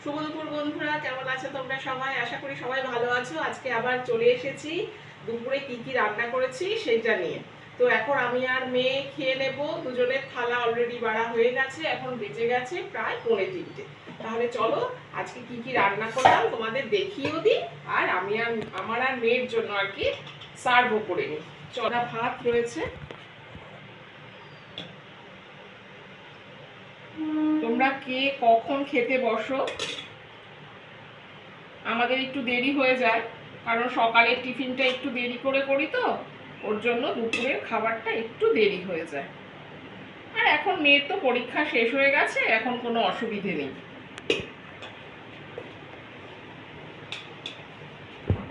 শুভ দুপুর বন্ধুরা, কেমন আছো তোমরা সবাই? আশা করি সবাই ভালো আছো। আজকে আবার চলে এসেছি দুপুরে কি কি রান্না করেছি সেইটা নিয়ে। তো এখন আমি আর মেয়ে খেয়ে নেব। দুজনের থালা অলরেডি বাড়া হয়ে গেছে, এখন বেজে গেছে প্রায় 2:45। তাহলে চলো আজকে কি কি রান্না করলাম তোমাদের দেখিয়েও দিই, আর আমি আর আমার আর মেয়ের জন্য আর কি সার্ভও করে নিই। চড়া ভাত রয়েছে। তোমরা কে কখন খেতে বসো? আমাদের একটু দেরি হয়ে যায়, কারণ সকালের টিফিনটা একটু দেরি করে করি, তো ওর জন্য দুপুরের খাবারটা একটু দেরি হয়ে যায়। আর এখন মেয়ের তো পরীক্ষা শেষ হয়ে গেছে, এখন কোনো অসুবিধে নেই।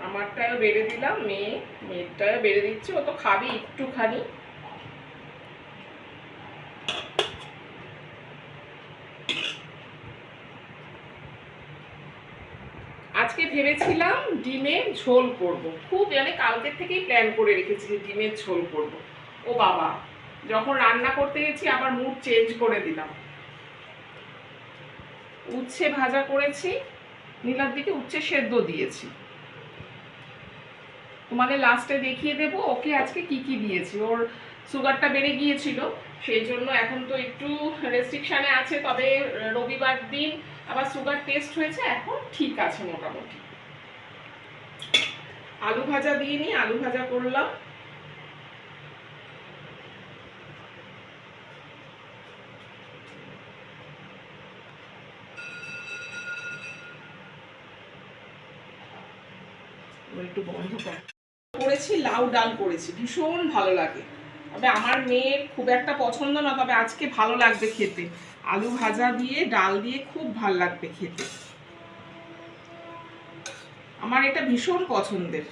আমারটাও বেড়ে দিলাম, মেয়েরটাও বেড়ে দিচ্ছি। ও তো খাবি একটুখানি। আজকে ভেবেছিলাম ডিমের ঝোল করব, খুব কালকের থেকেই প্ল্যান করে রেখেছি যে ডিমের ঝোল করব। ও বাবা, যখন রান্না করতে গেছি আবার মুড চেঞ্জ করে দিলাম। উচ্ছে ভাজা করেছি, নীলার দিকে উচ্ছে সেদ্ধ দিয়েছি। তোমাদের লাস্টে দেখিয়ে দেবো ওকে আজকে কি কি দিয়েছি। ওর সুগারটা বেড়ে গিয়েছিল, সেই জন্য এখন তো একটু রেস্ট্রিকশানে আছে, তবে রবিবার দিন আবার সুগার টেস্ট হয়েছে, এখন ঠিক আছে মোটামুটি। আলু ভাজা দিয়ে নিই, আলু ভাজা করলাম। একটু বন্ধ করেছি, লাউ ডাল করেছি, ভীষণ ভালো লাগে। তবে আমার মেয়ের খুব একটা পছন্দ না, তবে আজকে ভালো লাগবে খেতে। আলু ভাজা দিয়ে ডাল দিয়ে খুব ভালো লাগবে খেতে। আমার এটা ভীষণ পছন্দের।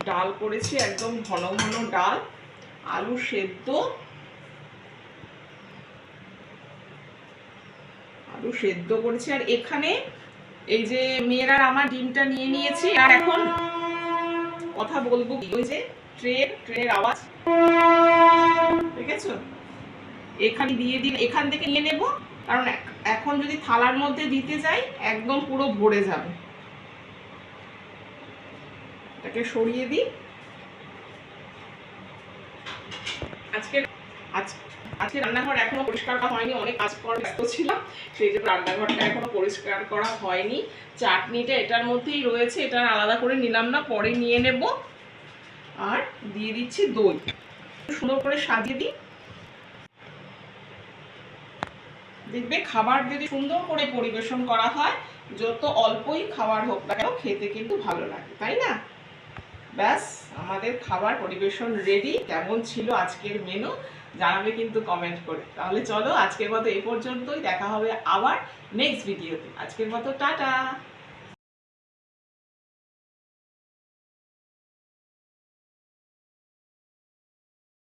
ডাল করেছি, একদম ঘন ঘন ডাল, আলু সেদ্ধ, আলু সেদ্ধ করেছি। আর এখানে এই যে মেয়েরা আমার ডিমটা নিয়ে নিয়েছি, আর এখন কথা বলবো ওই যে ট্রেনের আওয়াজ দেখেছো, এখানে দিয়ে দিন, এখান থেকে নিয়ে নেব, কারণ এখন যদি থালার মধ্যে দিতে যাই একদম পুরো ভরে যাবে। এটাকে সরিয়ে দিই। আজকে রান্নাঘর এখনো পরিষ্কার করা হয়নি, অনেক কাজ করার ব্যস্ত ছিলাম, সেই জন্য রান্নাঘরটা এখনো পরিষ্কার করা হয়নি। চাটনিটা এটার মধ্যেই রয়েছে, এটা আলাদা করে নিলাম না, পরে নিয়ে নেব। আর দিয়ে দিচ্ছি দই, সুন্দর করে সাজিয়ে দিই। দেখবে খাবার যদি সুন্দর করে পরিবেশন করা হয়, যত অল্পই খাবার হোক না কেন খেতে কিন্তু ভালো লাগে, তাই না? ব্যাস, আমাদের খাবার পরিবেশন রেডি। কেমন ছিল আজকের মেনু জানাবে কিন্তু কমেন্ট করে। তাহলে চলো আজকের মতো এই পর্যন্তই, দেখা হবে আবার নেক্সট ভিডিওতে। আজকের মতো টাটা।